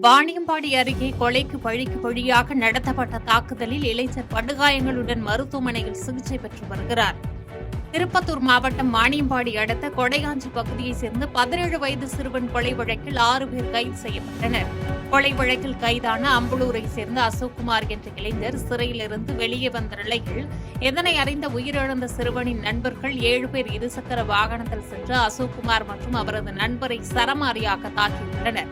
வாணியம்பாடி அருகே கொலைக்கு பழிக்கு பழியாக நடத்தப்பட்ட தாக்குதலில் இளைஞர் படுகாயங்களுடன் மருத்துவமனையில் சிகிச்சை பெற்று வருகிறார். திருப்பத்தூர் மாவட்டம் வாணியம்பாடி அடுத்த கொடையாஞ்சி பகுதியைச் சேர்ந்த 17 வயது சிறுவன் கொலை வழக்கில் 6 பேர் கைது செய்யப்பட்டனர். கொலை வழக்கில் கைதான அம்பலூரை சேர்ந்த அசோக்குமார் என்ற இளைஞர் சிறையிலிருந்து வெளியே வந்த நிலையில் இதனை அறிந்த உயிரிழந்த சிறுவனின் நண்பர்கள் 7 பேர் இருசக்கர வாகனத்தில் சென்று அசோக்குமார் மற்றும் அவரது நண்பரை சரமாரியாக தாக்கியுள்ளனர்.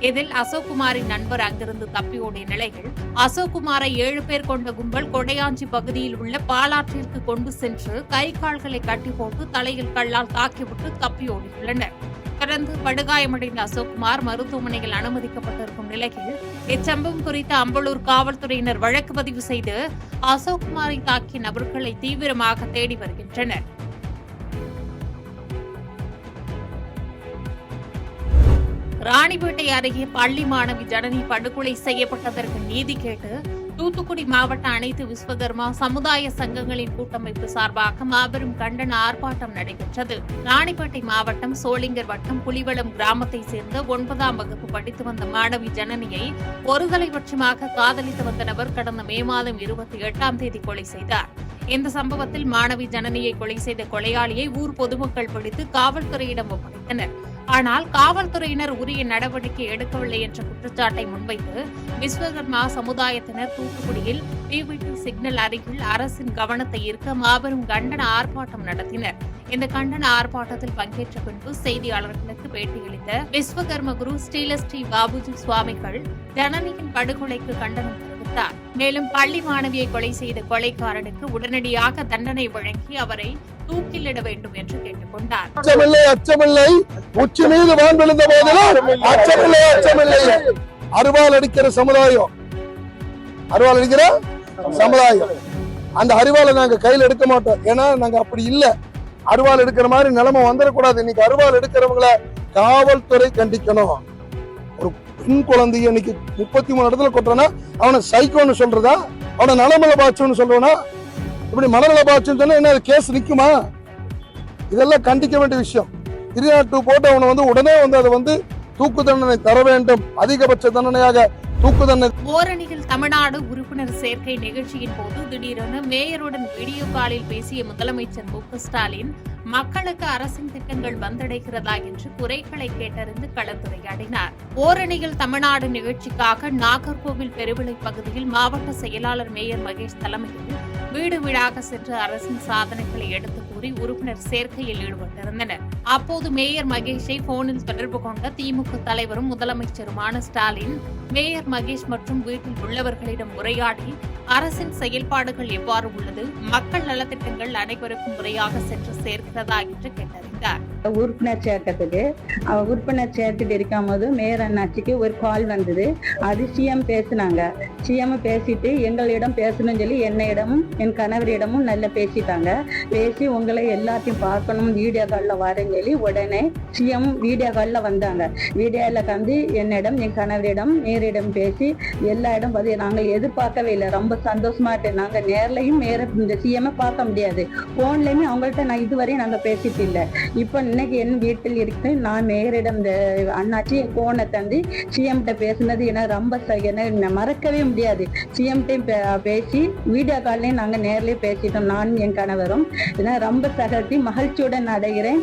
இதில் அசோக்குமாரின் நண்பர் அங்கிருந்து தப்பியோடிய நிலையில் அசோக்குமாரை 7 பேர் கொண்ட கும்பல் கொடையாஞ்சி பகுதியில் உள்ள பாலாற்றிற்கு கொண்டு சென்று கை கால்களை கட்டி போட்டு தலையில் கல்லால் தாக்கிவிட்டு தப்பியோடியுள்ளனர். தொடர்ந்து படுகாயமடைந்த அசோக்குமார் மருத்துவமனையில் அனுமதிக்கப்பட்டிருக்கும் நிலையில் இச்சம்பவம் குறித்து அம்பலூர் காவல்துறையினர் வழக்கு பதிவு செய்து அசோக்குமாரை தாக்கிய நபர்களை தீவிரமாக தேடி வருகின்றனர். ராணிப்பேட்டை அருகே பள்ளி மாணவி ஜனனி படுகொலை செய்யப்பட்டதற்கு நீதி கேட்டு தூத்துக்குடி மாவட்ட அனைத்து விஸ்வகர்மா சமுதாய சங்கங்களின் கூட்டமைப்பு சார்பாக மாபெரும் கண்டன ஆர்ப்பாட்டம் நடைபெற்றது. ராணிப்பேட்டை மாவட்டம் சோளிங்கர் வட்டம் புலிவளம் கிராமத்தை சேர்ந்த 9ஆம் வகுப்பு படித்து வந்த மாணவி ஜனனியை ஒருதலை பட்சமாக காதலித்து வந்த நபர் கடந்த மே மாதம் 28ஆம் தேதி கொலை செய்தார். இந்த சம்பவத்தில் மாணவி ஜனனியை கொலை செய்த கொலையாளியை ஊர் பொதுமக்கள் பிடித்து காவல்துறையிடம் ஒப்படைத்தனர். ஆனால் காவல்துறையினர் உரிய நடவடிக்கை எடுக்கவில்லை என்ற குற்றச்சாட்டை முன்வைத்து விஸ்வகர்மா சமுதாயத்தினர் தூத்துக்குடியில் பிவிடி சிக்னல் அருகில் அரசின் கவனத்தை ஈர்க்க மாபெரும் கண்டன ஆர்ப்பாட்டம் நடத்தினர். இந்த கண்டன ஆர்ப்பாட்டத்தில் பங்கேற்ற பின்பு செய்தியாளர்களுக்கு பேட்டியளித்த விஸ்வகர்ம குரு ஸ்ரீ பாபுஜி சுவாமிகள் ஜனனியின் படுகொலைக்கு கண்டனம் தெரிவித்தார். மேலும் பள்ளி மாணவியை கொலை செய்த கொலைக்காரனுக்கு உடனடியாக தண்டனை வழங்கி அவரை தூக்கிலிட வேண்டும் என்று கேட்டுக் கொண்டார். அச்சமில்லை உச்சி மீது வான் விழுந்த போதிலும் அச்சமில்லை. அருவாள் அடிக்கிற சமுதாயம், அருவாள் அடிக்கிற சமுதாயம், அந்த அருவாளை நாங்க கையில் எடுக்க மாட்டோம். ஏன்னா நாங்க அப்படி இல்ல. அருவாள் எடுக்கிற மாதிரி நிலைமை வந்துடக்கூடாது. இன்னைக்கு அருவாள் எடுக்கிறவங்களை காவல்துறை கண்டிக்கணும். ஒரு பெண் குழந்தைய இன்னைக்கு 33 இடத்துல கொட்டுறனா அவனை சைக்கோன்னு சொல்றதா, அவனை நலமல பாச்சுன்னு சொல்றனா, இப்படி மனநல பாச்சுன்னு சொன்னா என்ன கேஸ் நிக்குமா? இதெல்லாம் கண்டிக்க வேண்டிய விஷயம். 302 போட்டு அவனை உடனே அதை தூக்கு தண்டனை தர வேண்டும். அதிகபட்ச தண்டனையாக தூக்கு தண்டனை. ஓரணியில் தமிழ்நாடு உறுப்பினர் சேர்க்கை நிகழ்ச்சியின் போது திடீரென மேயருடன் வீடியோ காலில் பேசிய முதலமைச்சர் மு.க. ஸ்டாலின் மக்களுக்கு அரசின் திட்டங்கள் வந்தடைகிறதா என்று குறைகளை கேட்டறிந்து கலந்துரையாடினார். ஓரணியில் தமிழ்நாடு நிகழ்ச்சிக்காக நாகர்கோவில் பெருவிளை பகுதியில் மாவட்ட செயலாளர் மேயர் மகேஷ் தலைமையில் வீடு வீடாக சென்று அரசின் சாதனைகளை எடுத்து கூறி உறுப்பினர் சேர்க்கையில் ஈடுபட்டிருந்தனர். அப்போது மேயர் மகேஷை போனில் தொடர்பு கொண்ட திமுக தலைவரும் முதலமைச்சருமான ஸ்டாலின் மேயர் மகேஷ் மற்றும் வீட்டில் உள்ளவர்களிடம் உரையாடி அரசின் செயல்பாடுகள் எவ்வாறு உள்ளது, மக்கள் நலத்திட்டங்கள் அனைவருக்கும் முறையாக சென்று சேர்க்கிறதா என்று கேட்டறிந்தார். உறுப்பினர் சேர்க்கறதுக்கு உறுப்பினர் சேர்த்துட்டு இருக்கும் போது மேயர் அண்ணாச்சிக்கு ஒரு கால் வந்தது. அது சிஎம் பேசினாங்க. சிஎம் பேசிட்டு எங்களிடம் பேசணும்னு சொல்லி என்னிடமும் என் கணவரிடமும் நல்லா பேசிட்டாங்க. பேசி உங்களை எல்லாத்தையும் பார்க்கணும் வீடியோ காலில் வரேன்னு சொல்லி உடனே சிஎம் வீடியோ காலில் வந்தாங்க. வீடியோவில் வந்து என்னிடம் என் கணவரிடம் மேயரிடம் பேசி எல்லா இடம் பார்த்து நாங்கள் எதிர்பார்க்கவே இல்லை. ரொம்ப சந்தோஷமா இருக்கு. நாங்கள் நேர்லையும் இந்த சிஎம் பார்க்க முடியாது, போன்லயுமே அவங்கள்ட்ட நான் இதுவரையும் நாங்கள் பேசிட்டு இல்லை. இப்போ இன்னைக்கு என் வீட்டில் இருக்கு. நான் மேயரிடம் இந்த அண்ணாச்சி போனை தந்து சிஎம் கிட்ட பேசினது எனக்கு ரொம்ப மறக்கவே முடியாது. சிஎம் பேசி வீடியோ கால்லையும் நாங்கள் நேர்லயே பேசிட்டோம். நான் என் கணவரும் ரொம்ப சகத்தி மகிழ்ச்சியுடன் அடைகிறேன்.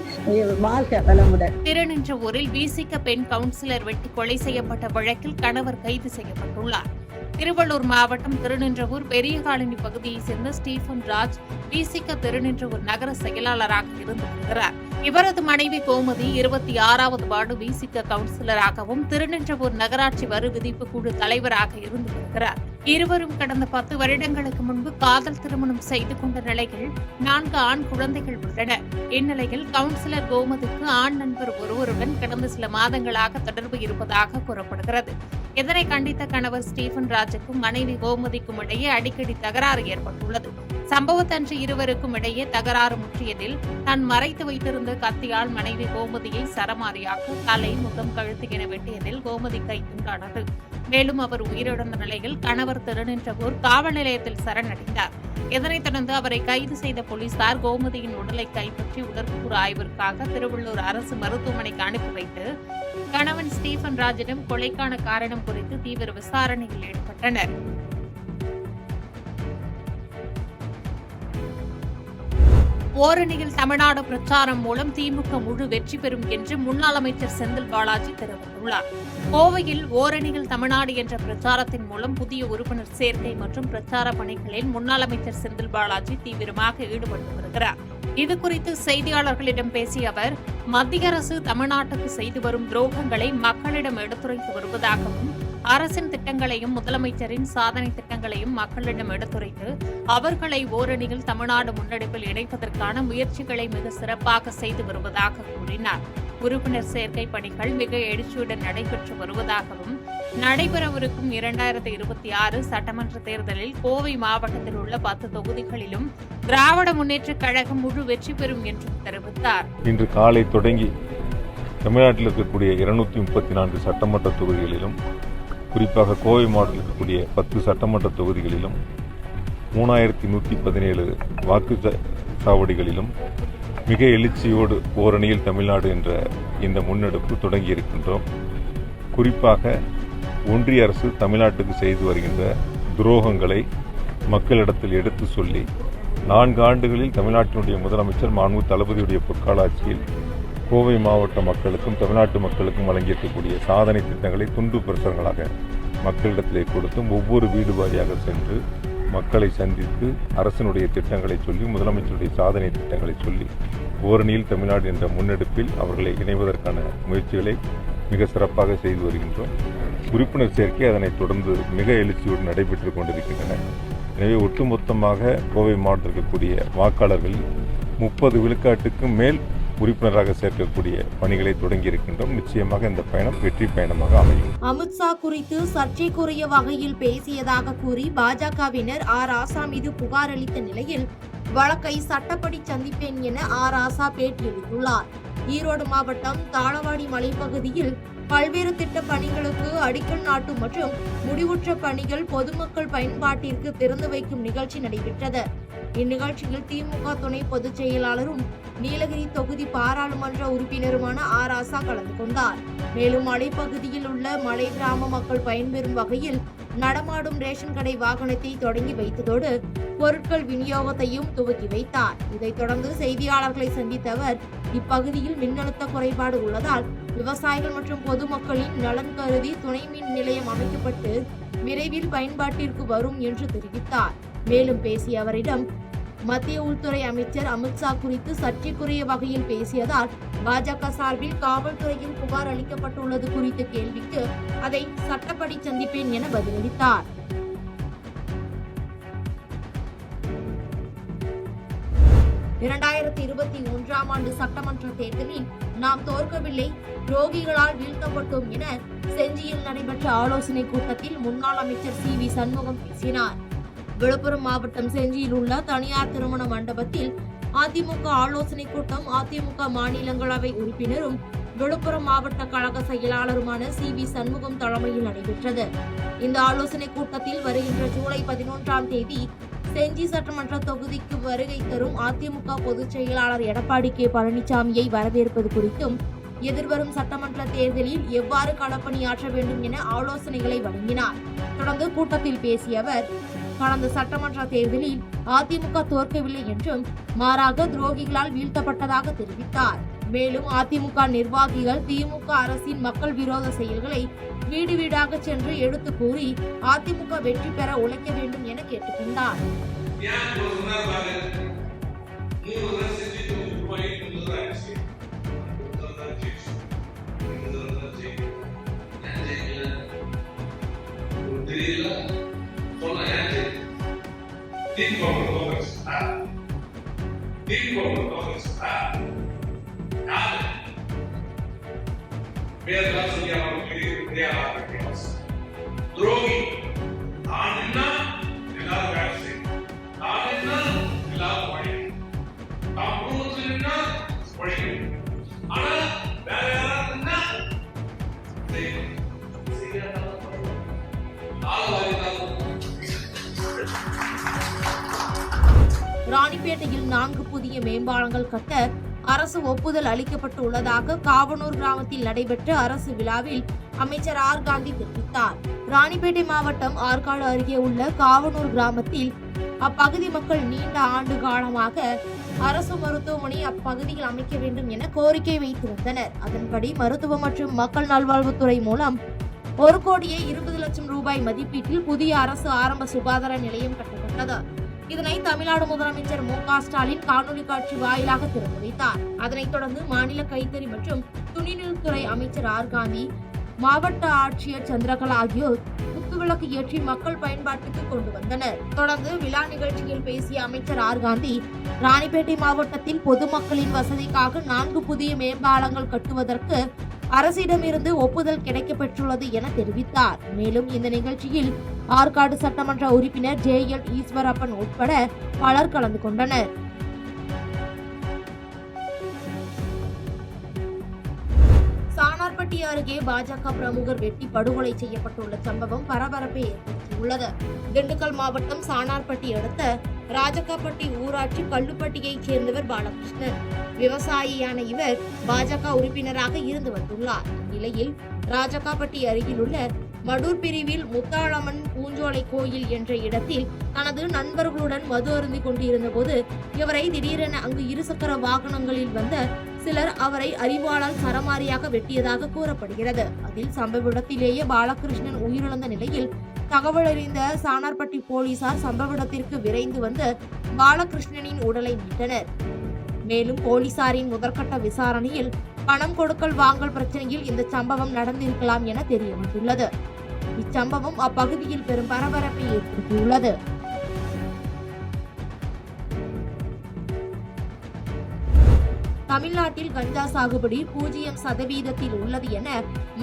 வாழ்க்கை வளமுடன். திருநின்றவூரில் விசிக பெண் கவுன்சிலர் வெட்டி கொலை செய்யப்பட்ட வழக்கில் கணவர் கைது செய்யப்பட்டுள்ளார். திருவள்ளூர் மாவட்டம் திருநின்றவூர் பெரிய காலனி பகுதியைச் சேர்ந்த ஸ்டீபன் ராஜ் விசிக திருநின்றவூர் நகர செயலாளராக இருந்து வருகிறார். இவரது மனைவி கோமதி 26வது வார்டு விசிக கவுன்சிலராகவும் திருநின்றவூர் நகராட்சி வரி விதிப்பு குழு தலைவராக இருந்து வருகிறார். இருவரும் கடந்த 10 வருடங்களுக்கு முன்பு காதல் திருமணம் செய்து கொண்ட நிலையில் 4 ஆண் குழந்தைகள் உள்ளனர். இந்நிலையில் கவுன்சிலர் கோமதிக்கு ஆண் நண்பர் ஒருவருடன் கடந்த சில மாதங்களாக தொடர்பு இருப்பதாக கூறப்படுகிறது. இதனை கண்டித்த கணவர் ஸ்டீபன் ராஜுக்கும் மனைவி கோமதிக்கும் இடையே அடிக்கடி தகராறு ஏற்பட்டுள்ளது. சம்பவத்தன்று இருவருக்கும் இடையே தகராறு முற்றியதில் தான் மறைத்து வைத்திருந்த கத்தியால் மனைவி கோமதியை சரமாரியாக தலை, முகம், கழுத்து என வெட்டியதில் கோமதி கை துண்டானது. மேலும் அவர் உயிரிழந்த நிலையில் கணவர் திருநின்றவூர் காவல் நிலையத்தில் சரணடைந்தார். இதனைத் தொடர்ந்து அவரை கைது செய்த போலீசார் கோமதியின் உடலை கைப்பற்றி உடற்கூறு ஆய்விற்காக திருவள்ளூர் அரசு மருத்துவமனைக்கு அனுப்பி வைத்து கணவன் ஸ்டீபன் ராஜிடம் கொலைக்கான காரணம் குறித்து தீவிர விசாரணையில் ஈடுபட்டனர். ஓரணியில் தமிழ்நாடு பிரச்சாரம் மூலம் திமுக முழு வெற்றி பெறும் என்று முன்னாள் அமைச்சர் செந்தில் பாலாஜி தெரிவித்துள்ளார். கோவையில் ஓரணியில் தமிழ்நாடு என்ற பிரச்சாரத்தின் மூலம் புதிய உறுப்பினர் சேர்க்கை மற்றும் பிரச்சார பணிகளில் முன்னாள் அமைச்சர் செந்தில் பாலாஜி தீவிரமாக ஈடுபட்டு வருகிறார். இதுகுறித்து செய்தியாளர்களிடம் பேசிய அவர், மத்திய அரசு தமிழ்நாட்டுக்கு செய்து வரும் துரோகங்களை மக்களிடம் எடுத்துரைத்து வருவதாகவும், அரசின் திட்டங்களையும் முதலமைச்சரின் சாதனை திட்டங்களையும் மக்களிடம் எடுத்துரைத்து அவர்களை ஓரணியில் தமிழ்நாடு முன்னெடுப்பில் இணைப்பதற்கான முயற்சிகளை மிக சிறப்பாக செய்து வருவதாக கூறினார். உறுப்பினர் சேர்க்கை பணிகள் மிக எழுச்சியுடன் நடைபெற்று வருவதாகவும், நடைபெறவிருக்கும் 2026 சட்டமன்ற தேர்தலில் கோவை மாவட்டத்தில் உள்ள 10 தொகுதிகளிலும் திராவிட முன்னேற்றக் கழகம் முழு வெற்றி பெறும் என்றும் தெரிவித்தார். இன்று காலை தொடங்கி தமிழ்நாட்டில் இருக்கக்கூடிய 234 சட்டமன்ற தொகுதிகளிலும், குறிப்பாக கோவை மாவட்டத்தில் இருக்கக்கூடிய 10 சட்டமன்ற தொகுதிகளிலும் 3117 வாக்கு சாவடிகளிலும் மிக எழுச்சியோடு ஓரணியில் தமிழ்நாடு என்ற இந்த முன்னெடுப்பு தொடங்கியிருக்கின்றோம். குறிப்பாக ஒன்றிய அரசு தமிழ்நாட்டுக்கு செய்து வருகின்ற துரோகங்களை மக்களிடத்தில் எடுத்து சொல்லி 4 ஆண்டுகளில் தமிழ்நாட்டினுடைய முதலமைச்சர் மாண்பு தளபதியுடைய பொற்கால ஆட்சியில் கோவை மாவட்ட மக்களுக்கும் தமிழ்நாட்டு மக்களுக்கும் வழங்கியிருக்கக்கூடிய சாதனை திட்டங்களை துண்டு பிரசுரங்களாக மக்களிடத்திலே கொடுத்தும் ஒவ்வொரு வீடு வாரியாக சென்று மக்களை சந்தித்து அரசினுடைய திட்டங்களை சொல்லி முதலமைச்சருடைய சாதனை திட்டங்களை சொல்லி ஓரணியில் தமிழ்நாடு என்ற முன்னெடுப்பில் அவர்களை இணைவதற்கான முயற்சிகளை மிக சிறப்பாக செய்து வருகின்றோம். உறுப்பினர் சேர்க்கை அதனைத் தொடர்ந்து மிக எழுச்சியோடு நடைபெற்றுக் கொண்டிருக்கின்றன. எனவே ஒட்டுமொத்தமாக கோவை மாவட்டத்தில் இருக்கக்கூடிய வாக்காளர்களில் 30 விழுக்காட்டுக்கும் மேல் உறுப்பினராக சேர்க்கக்கூடிய பணிகளை தொடங்கியிருக்கின்றோம். நிச்சயமாக இந்த பயணம் வெற்றி பயணமாக அமையும். அமித்ஷா குறித்து சர்ச்சைக்குரிய வகையில் பேசியதாக கூறி பாஜகவினர் ராசா மீது புகார் அளித்த நிலையில் வழக்கை சட்டப்படி சந்திப்பேன் என ராசா பேட்டியளித்துள்ளார். ஈரோடு மாவட்டம் தாளவாடி மலைப்பகுதியில் பல்வேறு திட்ட பணிகளுக்கு அடிக்கல் நாட்டும் மற்றும் முடிவுற்ற பணிகள் பொதுமக்கள் பயன்பாட்டிற்கு திறந்து வைக்கும் நிகழ்ச்சி நடைபெற்றது. இந்நிகழ்ச்சியில் திமுக துணை பொதுச் செயலாளரும் நீலகிரி தொகுதி பாராளுமன்ற உறுப்பினருமான ராசா கலந்து கொண்டார். மேலும் மலைப்பகுதியில் உள்ள மலை கிராம மக்கள் பயன்பெறும் வகையில் நடமாடும் ரேஷன் கடை வாகனத்தை தொடங்கி வைத்ததோடு பொருட்கள் விநியோகத்தையும் துவக்கி வைத்தார். இதைத் தொடர்ந்து செய்தியாளர்களை சந்தித்த அவர், இப்பகுதியில் மின்னழுத்த குறைபாடு உள்ளதால் விவசாயிகள் மற்றும் பொதுமக்களின் நலன் கருதி துணை மின் நிலையம் அமைக்கப்பட்டு விரைவில் பயன்பாட்டிற்கு வரும் என்று தெரிவித்தார். மேலும் பேசிய அவரிடம், மத்திய உள்துறை அமைச்சர் அமித்ஷா குறித்து சர்ச்சைக்குரிய வகையில் பேசியதால் பாஜக சார்பில் காவல்துறையில் புகார் அளிக்கப்பட்டுள்ளது குறித்த கேள்விக்கு அதை சட்டப்படி சந்திப்பேன் என பதிலளித்தார். ஆண்டு சட்டமன்ற தேர்தலில் நாம் தோற்கவில்லை, துரோகிகளால் வீழ்த்தப்பட்டோம் என செஞ்சியில் நடைபெற்ற ஆலோசனை கூட்டத்தில் முன்னாள் அமைச்சர் CV சண்முகம் பேசினார். விழுப்புரம் மாவட்டம் செஞ்சியில் உள்ள தனியார் திருமண மண்டபத்தில் அதிமுக ஆலோசனை கூட்டம் அதிமுக மாநிலங்களவை உறுப்பினரும் விழுப்புரம் மாவட்ட கழக செயலாளருமான CV சண்முகம் தலைமையில் நடைபெற்றது. இந்த ஆலோசனை கூட்டத்தில் வருகின்ற ஜூலை 11ஆம் தேதி செஞ்சி சட்டமன்ற தொகுதிக்கு வருகை தரும் அதிமுக பொதுச் செயலாளர் எடப்பாடி K பழனிசாமியை வரவேற்பது குறித்தும் எதிர்வரும் சட்டமன்ற தேர்தலில் எவ்வாறு களப்பணியாற்ற வேண்டும் என ஆலோசனைகளை வழங்கினார். தொடர்ந்து கூட்டத்தில் பேசிய அவர், கடந்த சட்டமன்ற தேர்தலில் அதிமுக தோற்கவில்லை என்றும் மாறாக துரோகிகளால் வீழ்த்தப்பட்டதாக தெரிவித்தார். மேலும் அதிமுக நிர்வாகிகள் திமுக அரசின் மக்கள் விரோத செயல்களை வீடு வீடாக சென்று எடுத்து கூறி அதிமுக வெற்றி பெற உழைக்க வேண்டும் என கேட்டுக்கொண்டார். துரோகி நான் என்ன எல்லாரும் வேலை செய்யும், நான் என்ன ராணிப்பேட்டையில் 4 புதிய மேம்பாலங்கள் கட்ட அரசு ஒப்புதல் அளிக்கப்பட்டு உள்ளதாக காவனூர் கிராமத்தில் நடைபெற்ற அரசு விழாவில் அமைச்சர் ஆர் காந்தி தெரிவித்தார். ராணிப்பேட்டை மாவட்டம் ஆற்காடு அருகே உள்ள காவனூர் கிராமத்தில் அப்பகுதி மக்கள் நீண்ட ஆண்டு காலமாக அரசு மருத்துவமனை அப்பகுதியில் அமைக்க வேண்டும் என கோரிக்கை வைத்து வந்தனர். அதன்படி மருத்துவ மற்றும் மக்கள் நல்வாழ்வுத்துறை மூலம் 1,20 லட்சம் ரூபாய் மதிப்பீட்டில் புதிய அரசு ஆரம்ப சுகாதார நிலையம் கட்டப்பட்டது. இதனை தமிழ்நாடு முதலமைச்சர் மு.க. ஸ்டாலின் காணொலி காட்சி வாயிலாக திறந்து வைத்தார். அதனைத் தொடர்ந்து மாநில கைத்தறி மற்றும் துணிநூல்துறை அமைச்சர் ஆர் காந்தி, மாவட்ட ஆட்சியர் சந்திரகலா ஆகியோர் குத்துவிளக்கு ஏற்றி மக்கள் பயன்பாட்டுக்கு கொண்டு வந்தனர். தொடர்ந்து விழா நிகழ்ச்சியில் பேசிய அமைச்சர் ஆர் காந்தி, ராணிப்பேட்டை மாவட்டத்தில் பொதுமக்களின் வசதிக்காக 4 புதிய மேம்பாலங்கள் கட்டுவதற்கு அரசிடமிருந்து ஒப்புதல் கிடைக்கப்பெற்றுள்ளது என தெரிவித்தார். மேலும் இந்த நிகழ்ச்சியில் ஆற்காடு சட்டமன்ற உறுப்பினர் ஜே.எல். ஈஸ்வரப்பன் உட்பட பலர் கலந்து கொண்டனர். சானார்பட்டி அருகே பாஜக பிரமுகர் வெட்டி படுகொலை செய்யப்பட்டுள்ள சம்பவம் பரபரப்பை ஏற்படுத்தியுள்ளது. திண்டுக்கல் மாவட்டம் சானார்பட்டி அடுத்த ராஜகாப்பட்டி ஊராட்சி கல்லுப்பட்டியைச் சேர்ந்தவர் பாலகிருஷ்ணன். விவசாயியான இவர் பாஜக உறுப்பினராக இருந்து வந்துள்ளார். இந்நிலையில் ராஜகாப்பட்டி அருகிலுள்ள மடூர் பிரிவில் முத்தாளம்மன் பூஞ்சோலை கோயில் என்ற இடத்தில் தனது நண்பர்களுடன் மது அருந்தி கொண்டிருந்த போது இவரை திடீரென அங்கு இருசக்கர வாகனங்களில் வந்த சிலர் அவரை அரிவாளால் சரமாரியாக வெட்டியதாக கூறப்படுகிறது. அதில் சம்பவ இடத்திலேயே பாலகிருஷ்ணன் உயிரிழந்த நிலையில் தகவல் அறிந்த சானார்பட்டி போலீசார் சம்பவ இடத்திற்கு விரைந்து வந்து பாலகிருஷ்ணனின் உடலை மீட்டனர். மேலும் போலீசாரின் முதற்கட்ட விசாரணையில் பணம் கொடுக்கல் வாங்கல் பிரச்சனையில் இந்த சம்பவம் நடந்திருக்கலாம் என தெரிய வந்துள்ளது. இச்சம்பவம் அப்பகுதியில் பெரும் பரபரப்பை ஏற்படுத்தியுள்ளது. தமிழ்நாட்டில் கஞ்சா சாகுபடி 0% உள்ளது என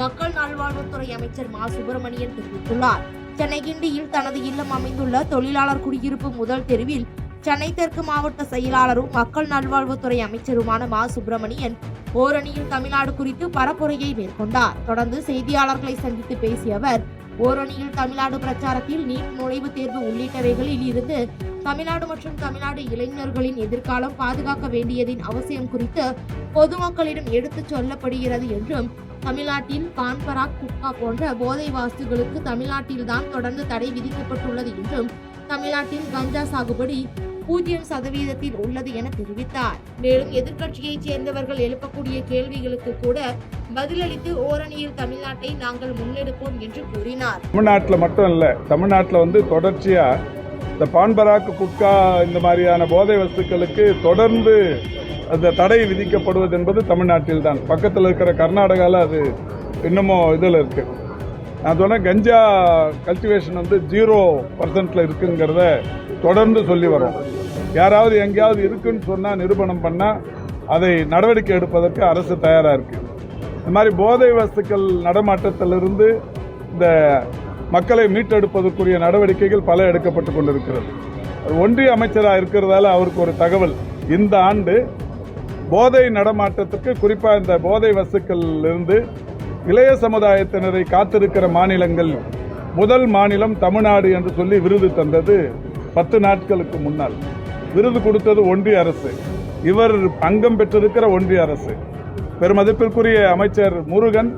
மக்கள் நல்வாழ்வுத்துறை அமைச்சர் மா. சுப்பிரமணியன் தெரிவித்துள்ளார். சென்னை கிண்டியில் தனது இல்லம் அமைந்துள்ள தொழிலாளர் குடியிருப்பு முதல் தெருவில் சென்னை தெற்கு மாவட்ட செயலாளரும் மக்கள் நல்வாழ்வுத்துறை அமைச்சருமான மா. சுப்பிரமணியன் ஓரணியில் தமிழ்நாடு குறித்து பரப்புரையை மேற்கொண்டார். தொடர்ந்து செய்தியாளர்களை சந்தித்து பேசிய அவர், ஓரணியில் தமிழ்நாடு பிரச்சாரத்தில் நீட் நுழைவுத் தேர்வு உள்ளிட்டவைகளில் இருந்து தமிழ்நாடு மற்றும் தமிழ்நாடு இளைஞர்களின் எதிர்காலம் பாதுகாக்க வேண்டியதின் அவசியம் குறித்து பொதுமக்களிடம் எடுத்துச் சொல்லப்படுகிறது என்றும், தமிழ்நாட்டில் பான்பராக், குட்கா போன்ற போதை வஸ்துகளுக்கு தமிழ்நாட்டில்தான் தொடர்ந்து தடை விதிக்கப்பட்டுள்ளது என்றும், தமிழ்நாட்டில் கஞ்சா சாகுபடி 0% உள்ளது என தெரிவித்தார். மேலும் எதிர்க்கட்சியைச் சேர்ந்தவர்கள் எழுப்பக்கூடிய கேள்விகளுக்கு கூட பதிலளித்து ஓரணியில் தமிழ்நாட்டை நாங்கள் முன்னெடுப்போம் என்று கூறினார். தமிழ்நாட்டில் மட்டும் இல்ல, தமிழ்நாட்டில் தொடர்ச்சியா இந்த பான்பராக்கு, குட்கா இந்த மாதிரியான போதை வஸ்துக்களுக்கு தொடர்ந்து அந்த தடை விதிக்கப்படுவது என்பது தமிழ்நாட்டில் தான். பக்கத்தில் இருக்கிற கர்நாடகாவில் அது இன்னமும் இதில் இருக்கு. நான் சொன்னேன், கஞ்சா கல்டிவேஷன் 0% இருக்குங்கிறத தொடர்ந்து சொல்லி வரோம். யாராவது எங்கேயாவது இருக்குன்னு சொன்னா, நிரூபணம் பண்ணா அதை நடவடிக்கை எடுப்பதற்கு அரசு தயாரா இருக்கு. இந்த மாதிரி போதை வஸ்துக்கள் நடமாட்டத்திலிருந்து இந்த மக்களை மீட்டெடுப்பதற்குரிய நடவடிக்கைகள் பல எடுக்கப்பட்டு கொண்டிருக்கிறது. ஒன்றிய அமைச்சராக இருக்கிறதால அவருக்கு ஒரு தகவல், இந்த ஆண்டு போதை நடமாட்டத்துக்கு, குறிப்பா இந்த போதை வஸ்துக்கள் இருந்து இளைய சமுதாயத்தினரை காத்திருக்கிற மாநிலங்கள் முதல் மாநிலம் தமிழ்நாடு என்று சொல்லி விருது தந்தது 10 நாட்களுக்கு முன்னால். விருது கொடுத்தது ஒன்றிய அரசு. இவர் அங்கம் பெற்றிருக்கிற ஒன்றிய அரசு. பெருமதிப்பிற்குரிய அமைச்சர் முருகன்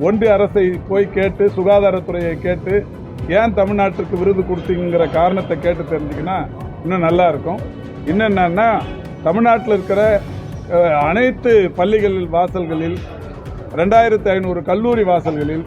ஒன்றிய அரசை போய் கேட்டு, சுகாதாரத்துறையை கேட்டு, ஏன் தமிழ்நாட்டுக்கு விருது கொடுத்தீங்கிற காரணத்தை கேட்டு தெரிஞ்சுக்கினா இன்னும் நல்லா இருக்கும். இன்னும் என்னன்னா, தமிழ்நாட்டில் இருக்கிற அனைத்து பள்ளிகளில் வாசல்களில், 2500 கல்லூரி வாசல்களில்,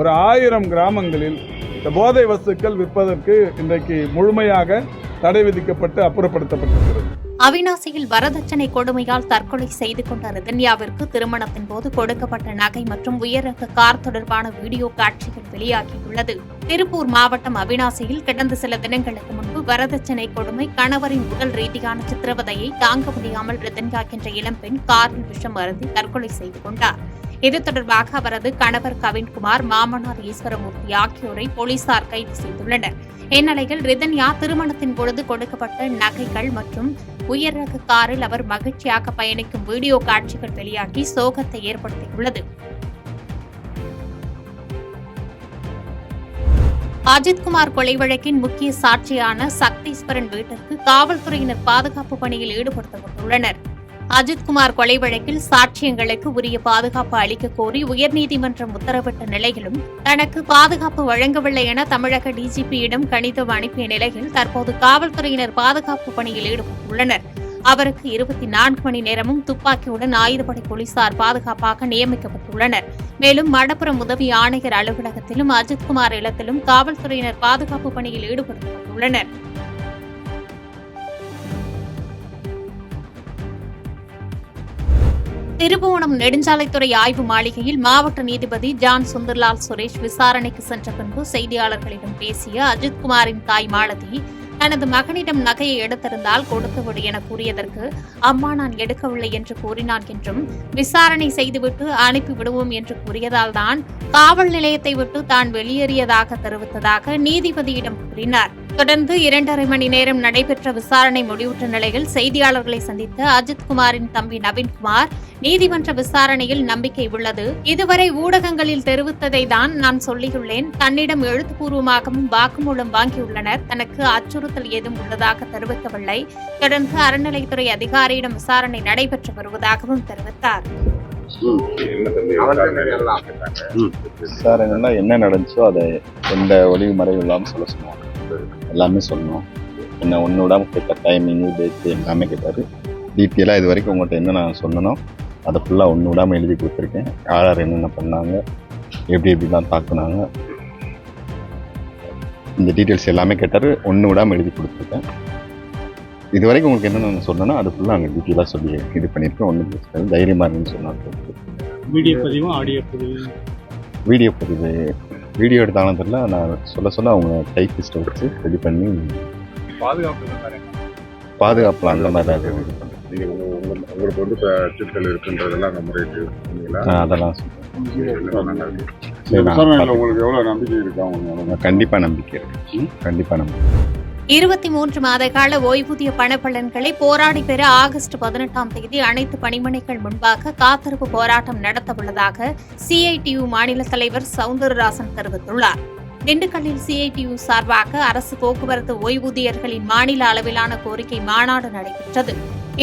ஒரு 1000 கிராமங்களில் இந்த போதை வஸ்துக்கள் விற்பதற்கு இன்றைக்கு முழுமையாக தடை விதிக்கப்பட்டு அப்புறப்படுத்தப்பட்டிருக்கிறது. அவிநாசியில் வரதட்சணை கொடுமையால் தற்கொலை செய்து கொண்ட ரிதன்யாவிற்கு திருமணத்தின் போது கொடுக்கப்பட்ட நகை மற்றும் உயரக கார் தொடர்பான வீடியோ காட்சிகள் வெளியாகியுள்ளது. திருப்பூர் மாவட்டம் அவிநாசியில் கடந்த சில தினங்களுக்கு முன்பு வரதட்சணை கொடுமை, கணவரின் உடல் ரீதியான சித்திரவதையை தாங்க முடியாமல் ரிதன்யா என்ற இளம்பெண் காரில் விஷம் அருந்தி தற்கொலை செய்து கொண்டார். இது தொடர்பாக அவரது கணவர் கவின்குமார், மாமனார் ஈஸ்வரமூர்த்தி ஆகியோரை போலீசார் கைது செய்துள்ளனர். இந்நிலையில் ரிதன்யா திருமணத்தின் பொழுது கொடுக்கப்பட்ட நகைகள் மற்றும் உயர்ரக காரில் அவர் மகிழ்ச்சியாக பயணிக்கும் வீடியோ காட்சிகள் வெளியாகி சோகத்தை ஏற்படுத்தியுள்ளது. அஜித்குமார் கொலை வழக்கின் முக்கிய சாட்சியான சக்தீஸ்வரன் வீட்டிற்கு காவல்துறையினர் பாதுகாப்பு பணியில் ஈடுபடுத்தப்பட்டுள்ளனர். அஜித்குமார் கொலை வழக்கில் சாட்சியங்களுக்கு உரிய பாதுகாப்பு அளிக்க கோரி உயர்நீதிமன்றம் உத்தரவிட்ட நிலையிலும் தனக்கு பாதுகாப்பு வழங்கவில்லை என தமிழக டிஜிபியிடம் கடிதம் அனுப்பிய நிலையில் தற்போது காவல்துறையினர் பாதுகாப்பு பணியில் ஈடுபட்டுள்ளனர். அவருக்கு 24 மணி நேரமும் துப்பாக்கியுடன் ஆயுதப்படை போலீசார் பாதுகாப்பாக நியமிக்கப்பட்டுள்ளனர். மேலும் மடப்புரம் உதவி ஆணையர் அலுவலகத்திலும் அஜித்குமார் இல்லத்திலும் காவல்துறையினர் பாதுகாப்பு பணியில் ஈடுபடுத்தப்பட்டுள்ளனர். திருபுவனம் நெடுஞ்சாலைத்துறை ஆய்வு மாளிகையில் மாவட்ட நீதிபதி ஜான் சுந்தர்லால் சுரேஷ் விசாரணைக்கு சென்ற பின்பு செய்தியாளர்களிடம் பேசிய அஜித்குமாரின் தாய் மாலதி தனது மகனிடம் நகையை எடுத்திருந்தால் கொடுத்துவிடு என கூறியதற்கு அம்மா நான் எடுக்கவில்லை என்று கூறினான் என்றும் விசாரணை செய்துவிட்டு அனுப்பிவிடுவோம் என்று கூறியதால் தான் காவல் நிலையத்தை விட்டு தான் வெளியேறியதாக தெரிவித்ததாக நீதிபதியிடம் கூறினார். தொடர்ந்து 2.5 மணி நேரம் நடைபெற்ற விசாரணை முடிவுற்ற நிலையில் செய்தியாளர்களை சந்தித்த அஜித்குமாரின் தம்பி நவீன்குமார் நீதிமன்ற விசாரணையில் நம்பிக்கை உள்ளது. இதுவரை ஊடகங்களில் தெரிவித்ததை தான் நான் சொல்லியுள்ளேன். தன்னிடம் எழுத்துப்பூர்வமாகவும் வாக்குமூலம் வாங்கியுள்ளனர். தனக்கு அச்சுறுத்தல் ஏதும் உள்ளதாக தெரிவிக்கவில்லை. தொடர்ந்து அறநிலைத்துறை அதிகாரியிடம் விசாரணை நடைபெற்று வருவதாகவும் தெரிவித்தார். சார் என்ன நடந்துச்சோ அதை எந்த ஒளிவு மறைவு இல்லாமல் சொல்ல சொன்னாங்க. எல்லாமே சொல்லணும். என்ன ஒன்று விடாம கேட்ட டைமிங்கு டேட்டு எல்லாமே கேட்டார். டீட்டெயிலாக இது வரைக்கும் உங்கள்கிட்ட என்ன நான் சொன்னனோ அதை ஃபுல்லாக ஒன்று விடாமல் எழுதி கொடுத்துருக்கேன். யார் என்னென்ன பண்ணாங்க, எப்படிலாம் தாக்குனாங்க, இந்த டீட்டெயில்ஸ் எல்லாமே கேட்டார். ஒன்று விடாமல் எழுதி கொடுத்துருக்கேன். இது வரைக்கும் உங்களுக்கு என்ன நான் சொன்னேன்னா அது ஃபுல்லாக அங்கே டீட்டெயிலாக சொல்லி இது பண்ணியிருக்கேன். ஒன்றும் பிரச்சனை இல்லை, தைரியமாக இருந்துன்னு சொன்னாங்க. வீடியோ எடுத்தாலும் தெரியல, நான் சொல்ல அவங்க டைப்பிஸ்ட்டை வச்சு ரெடி பண்ணி பாதுகாப்புலாம் அந்த மாதிரி தான் இது பண்ணுறேன். உங்களுக்கு வந்து சிக்கல் இருக்குன்றதெல்லாம் நம்ம முறையிட்டு அதெல்லாம் உங்களுக்கு எவ்வளோ நம்பிக்கை இருக்கா? கண்டிப்பாக நம்பிக்கை இருக்கு. கண்டிப்பாக நம்பிக்கை. 23 மாத கால ஓய்வூதிய பணப்பலன்களை போராடி பெற ஆகஸ்ட் 18ஆம் தேதி அனைத்து பணிமனைகள் முன்பாக காத்திருப்பு போராட்டம் நடத்தவுள்ளதாக சிஐடியு மாநில தலைவர் சவுந்தரராசன் தெரிவித்துள்ளார். திண்டுக்கல்லில் சிஐடியு சார்பாக அரசு போக்குவரத்து ஓய்வூதியர்களின் மாநில அளவிலான கோரிக்கை மாநாடு நடைபெற்றது.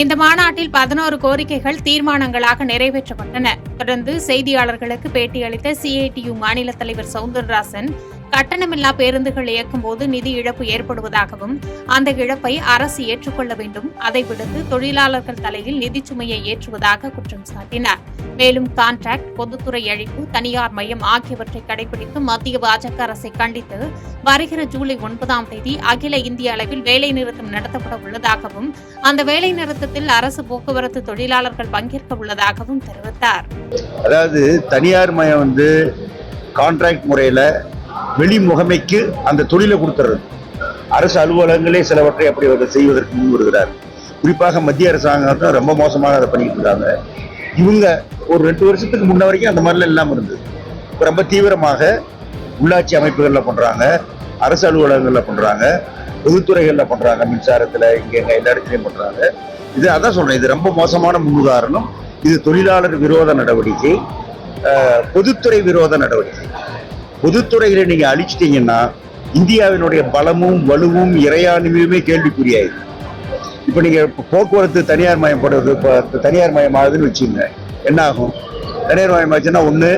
இந்த மாநாட்டில் 11 கோரிக்கைகள் தீர்மானங்களாக நிறைவேற்றப்பட்டன. தொடர்ந்து செய்தியாளர்களுக்கு பேட்டியளித்த சிஐடியு மாநில தலைவர் சவுந்தரராசன் கட்டணமில்லா பேருந்துகள் இயக்கும் போது நிதி இழப்பு ஏற்படுவதாகவும் அந்த இழப்பை அரசு ஏற்றுக்கொள்ள வேண்டும், அதை விடுத்து தொழிலாளர்கள் தலையில் நிதி சுமையை ஏற்றுவதாக குற்றம் சாட்டினார். மேலும் கான்ட்ராக்ட், பொதுத்துறை அழிப்பு, தனியார் மயம் ஆகியவற்றை கடைபிடித்து மத்திய பாஜக அரசை கண்டித்து வருகிற ஜூலை 9ஆம் தேதி அகில இந்திய அளவில் வேலைநிறுத்தம் நடத்தப்பட உள்ளதாகவும் அந்த வேலைநிறுத்தத்தில் அரசு போக்குவரத்து தொழிலாளர்கள் பங்கேற்க உள்ளதாகவும் தெரிவித்தார். அதாவது தனியார் மயம் கான்ட்ராக்ட் முறையில வெளி முகமைக்கு அந்த தொழிலை கொடுத்துறது. அரசு அலுவலகங்களே சிலவற்றை அப்படி அவர் செய்வதற்கு முன் வருகிறார். குறிப்பாக மத்திய அரசாங்கம் ரொம்ப மோசமாக அதை பண்ணிட்டு இருக்காங்க. இவங்க ஒரு 2 வருஷத்துக்கு முன்ன வரைக்கும் அந்த மாதிரிலாம் இல்லாமல் இருந்தது. இப்போ ரொம்ப தீவிரமாக உள்ளாட்சி அமைப்புகளில் பண்றாங்க, அரசு அலுவலகங்களில் பண்றாங்க, பொதுத்துறைகளில் பண்றாங்க, மின்சாரத்தில் இங்கே எல்லா இடத்துலையும் பண்றாங்க. இது அதான் சொல்றேன், இது ரொம்ப மோசமான முன்னுதாரணம். இது தொழிலாளர் விரோத நடவடிக்கை, பொதுத்துறை விரோத நடவடிக்கை. பொதுத்துறைகளை நீங்க அழிச்சிட்டீங்கன்னா இந்தியாவினுடைய பலமும் வலுவும் இறையாண்மையுமே கேள்விக்குறியாயிருக்கு. இப்ப நீங்க போக்குவரத்து தனியார் மயப்படுறது, தனியார் மயமாகுதுன்னு வச்சுங்க, என்ன ஆகும்? தனியார் மயமாச்சுன்னா ஒண்ணு,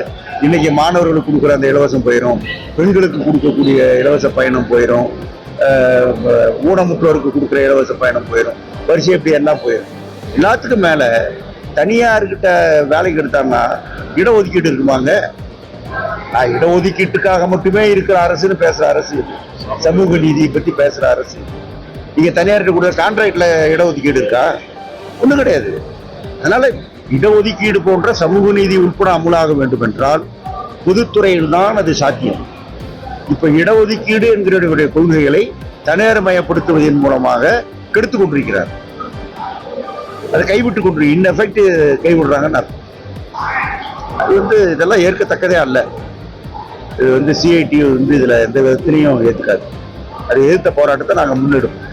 இன்னைக்கு மாணவர்களுக்கு கொடுக்குற அந்த இலவசம் போயிடும், பெண்களுக்கு கொடுக்கக்கூடிய இலவச பயணம் போயிடும், ஊனமுற்றோருக்கு கொடுக்குற இலவச பயணம் போயிடும், வரிசை எப்படி எல்லாம் போயிடும். எல்லாத்துக்கும் மேல தனியார்கிட்ட வேலைக்கு எடுத்தாங்கன்னா இடஒதுக்கீடு இருக்குமாங்க? நான் இடஒதுக்கீட்டுக்காக மட்டுமே இருக்கிற அரசுன்னு பேசுற அரசு, சமூக நீதியை பத்தி பேசுற அரசு. நீங்க தனியார்கிட்ட கூட கான்ட்ராக்ட்ல இடஒதுக்கீடு இருக்கா? ஒண்ணும் கிடையாது. அதனால இடஒதுக்கீடு போன்ற சமூக நீதி உட்பட அமுலாக வேண்டும் என்றால் பொதுத்துறையில் தான் அது சாத்தியம். இப்ப இடஒதுக்கீடு என்கிற கொள்கைகளை தனியார் மயப்படுத்துவதன் மூலமாக கெடுத்து கொண்டிருக்கிறார். அதை கைவிட்டு கொண்டு இன்னெஃபெக்ட் கைவிடுறாங்கன்னு அர்த்தம். அது இதெல்லாம் ஏற்கத்தக்கதே அல்ல. இது சிஐடியு இதுல எந்த விதத்திலையும் ஏற்காது. அது எதிர்த்த போராட்டத்தை நாங்க முன்னெடுப்போம்.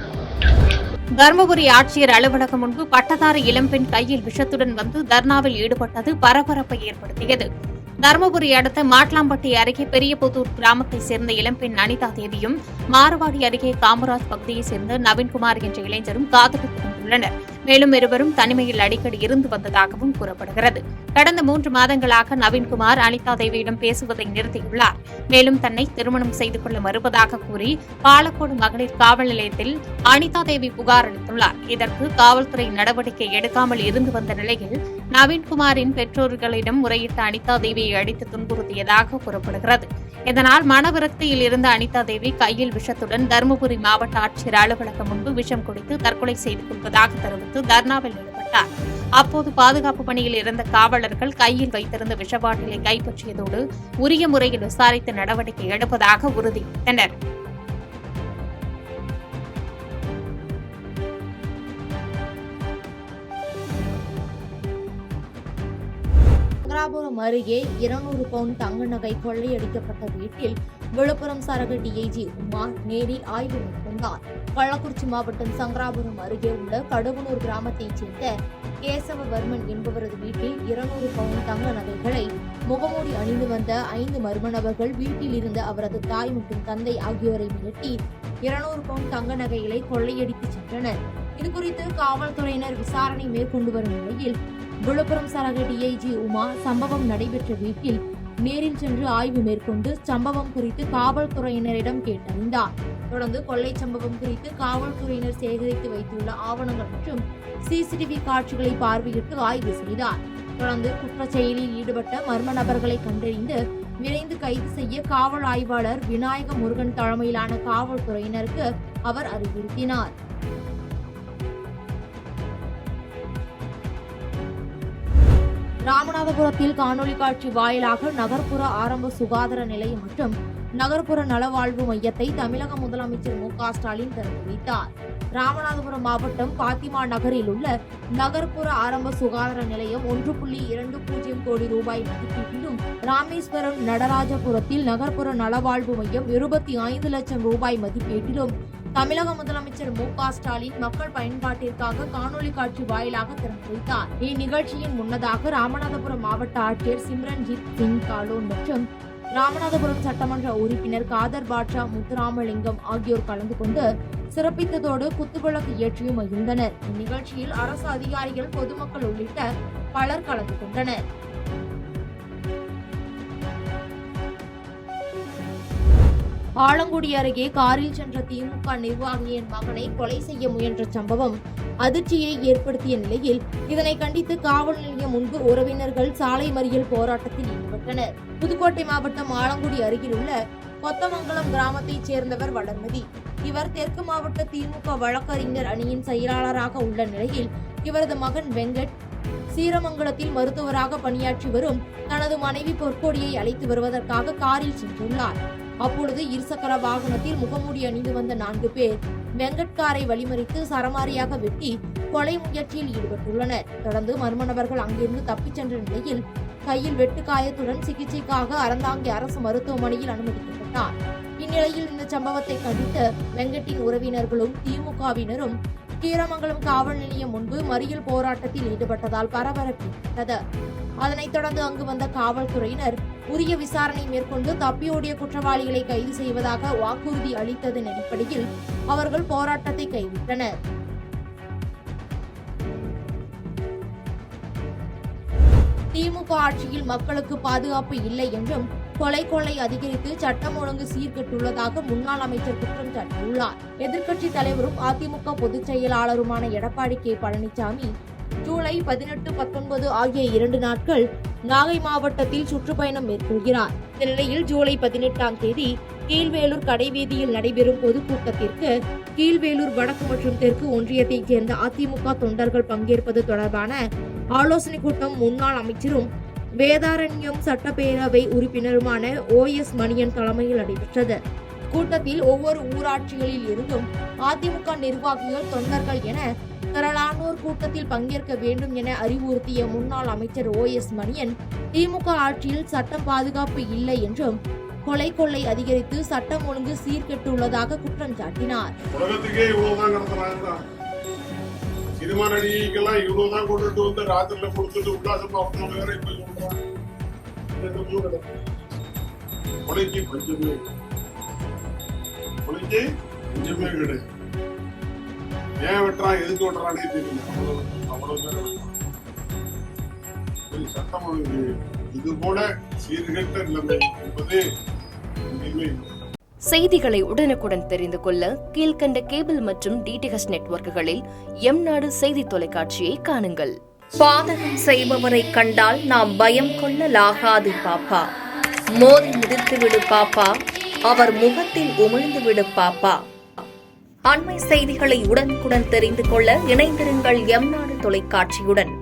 தருமபுரி ஆட்சியர் அலுவலகம் முன்பு பட்டதாரி இளம்பெண் கையில் விஷத்துடன் வந்து தர்ணாவில் ஈடுபட்டது பரபரப்பை ஏற்படுத்தியது. தருமபுரி அடுத்த மாட்லாம்பட்டி அருகே பெரியபுத்தூர் கிராமத்தைச் சேர்ந்த இளம்பெண் அனிதா தேவியும், மாரவாடி அருகே காமராஜ் பகுதியைச் சேர்ந்த நவீன்குமார் என்ற இளைஞரும் காதலித்துக் கொண்டுள்ளனர். மேலும் இருவரும் தனிமையில் அடிக்கடி இருந்து வந்ததாகவும் கூறப்படுகிறது. கடந்த 3 மாதங்களாக நவீன்குமார் அனிதா தேவியிடம் பேசுவதை நிறுத்தியுள்ளார். மேலும் தன்னை திருமணம் செய்து கொள்ள மறுப்பதாக கூறி பாலக்கோடு மகளிர் காவல் நிலையத்தில் அனிதா தேவி புகார் அளித்துள்ளார். இதற்கு காவல்துறை நடவடிக்கை எடுக்காமல் இருந்து வந்த நிலையில் நவீன்குமாரின் பெற்றோர்களிடம் முறையிட்ட அனிதா தேவியை அடித்து துன்புறுத்தியதாக கூறப்படுகிறது. இதனால் மனவிரக்தியில் இருந்த அனிதா தேவி கையில் விஷத்துடன் தருமபுரி மாவட்ட ஆட்சியர் அலுவலகம் முன்பு விஷம் குடித்து தற்கொலை செய்து கொள்வதாக தெரிவித்து தர்ணாவில் ஈடுபட்டார். அப்போது பாதுகாப்பு பணியில் இருந்த காவலர்கள் கையில் வைத்திருந்த விஷபாட்டிலை கைப்பற்றியதோடு உரிய முறையில் விசாரித்து நடவடிக்கை எடுப்பதாக உறுதியளித்தனர். சங்கராபுரம் அருகே 200 பவுண்ட் தங்க நகை கொள்ளையடிக்கப்பட்ட வீட்டில் விழுப்புரம் சரக டிஐஜி உமா நேரில் ஆய்வு மேற்கொண்டார். கள்ளக்குறிச்சி மாவட்டம் சங்கராபுரம் அருகே உள்ள கடுவனூர் கிராமத்தைச் சேர்ந்த கேசவவர்மன் என்பவரது வீட்டில் 200 பவுண்ட் தங்க நகைகளை முகமூடி அணிந்து வந்த 5 மர்ம நபர்கள் வீட்டில் இருந்த அவரது தாய் மற்றும் தந்தை ஆகியோரை மிரட்டி 200 பவுண்ட் தங்க நகைகளை கொள்ளையடித்து சென்றனர். இதுகுறித்து காவல்துறையினர் விசாரணை மேற்கொண்டு வரும் நிலையில் விழுப்புரம் சரக டிஐஜி உமா சம்பவம் நடைபெற்ற வீட்டில் நேரில் சென்று ஆய்வு மேற்கொண்டு சம்பவம் குறித்து காவல்துறையினரிடம் கேட்டறிந்தார். தொடர்ந்து கொள்ளை சம்பவம் குறித்து காவல்துறையினர் சேகரித்து வைத்துள்ள ஆவணங்கள் மற்றும் சிசிடிவி காட்சிகளை பார்வையிட்டு ஆய்வு செய்தார். தொடர்ந்து குற்றச் செயலில் ஈடுபட்ட மர்ம நபர்களை கண்டறிந்து விரைந்து கைது செய்ய காவல் ஆய்வாளர் விநாயக முருகன் தலைமையிலான காவல்துறையினருக்கு அவர் அறிவுறுத்தினார். ராமநாதபுரத்தில் காணொலி காட்சி வாயிலாக நகர்ப்புற ஆரம்ப சுகாதார நிலையம் மற்றும் நகர்ப்புற நலவாழ்வு மையத்தை தமிழக முதலமைச்சர் மு.க. ஸ்டாலின் திறந்து வைத்தார். ராமநாதபுரம் மாவட்டம் பாத்திமா நகரில் உள்ள நகர்ப்புற ஆரம்ப சுகாதார நிலையம் 1.20 கோடி ரூபாய் மதிப்பீட்டிலும், ராமேஸ்வரம் நடராஜபுரத்தில் நகர்ப்புற நலவாழ்வு மையம் 25 லட்சம் ரூபாய் மதிப்பீட்டிலும் தமிழக முதலமைச்சர் மு.க. ஸ்டாலின் மக்கள் பயன்பாட்டிற்காக காணொலி காட்சி வாயிலாக திறந்து வைத்தார். இந்நிகழ்ச்சியின் முன்னதாக ராமநாதபுரம் மாவட்ட ஆட்சியர் சிம்ரன்ஜித் சிங் காலோன் மற்றும் ராமநாதபுரம் சட்டமன்ற உறுப்பினர் காதர் பாட்ஷா முத்துராமலிங்கம் ஆகியோர் கலந்து கொண்டு சிறப்பித்ததோடு குத்துவிளக்கு ஏற்றியும் மகிழ்ந்தனர். இந்நிகழ்ச்சியில் அரசு அதிகாரிகள், பொதுமக்கள் உள்ளிட்ட பலர் கலந்து கொண்டனர். ஆலங்குடி அருகே காரில் சென்ற திமுக நிர்வாகியின் மகனை கொலை செய்ய முயன்ற சம்பவம் அதிர்ச்சியை ஏற்படுத்திய நிலையில் இதனை கண்டித்து காவல் நிலையம் முன்பு உறவினர்கள் சாலை மறியல் போராட்டத்தில் ஈடுபட்டனர். புதுக்கோட்டை மாவட்டம் ஆலங்குடி அருகில் உள்ள கொத்தமங்கலம் கிராமத்தைச் சேர்ந்தவர் வளர்மதி. இவர் தெற்கு மாவட்ட திமுக வழக்கறிஞர் அணியின் செயலாளராக உள்ள நிலையில் இவரது மகன் வெங்கட் சீரமங்கலத்தில் மருத்துவராக பணியாற்றி வரும் தனது மனைவி பொற்கொடியை அழைத்து வருவதற்காக காரில் சென்றுள்ளார். அப்பொழுது இருசக்கர வாகனத்தில் முகமூடி அணிந்து வந்த 4 பேர் வெங்கட் காரை வழிமறித்து சரமாரியாக வெட்டி கொலை முயற்சியில் ஈடுபட்டுள்ளனர். தொடர்ந்து மர்ம நபர்கள் அங்கிருந்து தப்பிச் சென்ற நிலையில் கையில் வெட்டுக்காயத்துடன் சிகிச்சைக்காக அறந்தாங்கி அரசு மருத்துவமனையில் அனுமதிக்கப்பட்டார். இந்நிலையில் இந்த சம்பவத்தை கண்டித்து வெங்கட்டின் உறவினர்களும் திமுகவினரும் கீரமங்கலம் காவல் நிலையம் முன்பு மறியல் போராட்டத்தில் ஈடுபட்டதால் பரபரப்பு ஏற்பட்டது. அதனைத் தொடர்ந்து அங்கு வந்த காவல்துறையினர் உரிய விசாரணை மேற்கொண்டு தப்பியோடிய குற்றவாளிகளை கைது செய்வதாக வாக்குறுதி அளித்ததன் அடிப்படையில் அவர்கள் போராட்டத்தை கைவிட்டனர். திமுக ஆட்சியில் மக்களுக்கு பாதுகாப்பு இல்லை என்றும் கொள்ளை அதிகரித்து சட்டம் ஒழுங்கு சீர்கெட்டுள்ளதாக முன்னாள் அமைச்சர் குற்றம் சாட்டியுள்ளார். எதிர்க்கட்சித் தலைவரும் அதிமுக பொதுச் செயலாளருமான எடப்பாடி கே. பழனிசாமி ஜூலை 18, 19 ஆகிய 2 நாட்கள் நாகை மாவட்டத்தில் சுற்றுப்பயணம் மேற்கொள்கிறார். இந்த நிலையில் ஜூலை 18ஆம் தேதி கீழ்வேலூர் கடைவீதியில் நடைபெறும் பொதுக்கூட்டத்திற்கு கீழ்வேலூர் வடக்கு மற்றும் தெற்கு ஒன்றியத்தைச் சேர்ந்த அதிமுக தொண்டர்கள் பங்கேற்பது தொடர்பான ஆலோசனைக் கூட்டம் முன்னாள் அமைச்சரும் வேதாரண்யம் சட்டப்பேரவை உறுப்பினருமான OS மணியன் தலைமையில் நடைபெற்றது. கூட்டத்தில் ஒவ்வொரு ஊராட்சிகளில் இருந்தும் அதிமுக நிர்வாகிகள், தொண்டர்கள் என திரளானோர் கூட்டத்தில் பங்கேற்க வேண்டும் என அறிவுறுத்திய முன்னாள் அமைச்சர் OS மணியன், திமுக ஆட்சியில் சட்டம் பாதுகாப்பு இல்லை என்றும் கொள்ளை அதிகரித்து சட்டம் ஒழுங்கு சீர்கெட்டுள்ளதாக குற்றம் சாட்டினார். சினிமா நடிகைக்கெல்லாம் இவ்வளவுதான் கொண்டுட்டு வந்து ராத்திரில கொடுத்துட்டு உல்லாசமா வேற இப்ப சொல்றாங்க. கொலைக்கு பஞ்சமே கொலைக்கு பஞ்சமே கிடையாது. ஏன் வெட்டுறான் எதுக்கு வெட்டுறானே தெரியல. அவ்வளவு பேர் வெட்டுறான். சட்டம் ஒழுங்கு இது போல சீர்கெட்ட நிலைமை என்பது எங்கேயுமே இல்லை. செய்திகளை உடனுக்குடன் தெரிந்து கொள்ள கீழ்கண்ட கேபிள் மற்றும் டிடிஎச் நெட்வொர்க்குகளில் எம்நாடு செய்தி தொலைக்காட்சியை காணுங்கள். பாதகம் செய்பவரை கண்டால் நாம் பயம் கொள்ளலாகாது பாப்பா. மோதி மிதித்துவிடு பாப்பா, அவர் முகத்தில் உமிழ்ந்து விடு பாப்பா. அண்மை செய்திகளை உடனுக்குடன் தெரிந்து கொள்ள இணைந்திருங்கள் எம்நாடு தொலைக்காட்சியுடன்.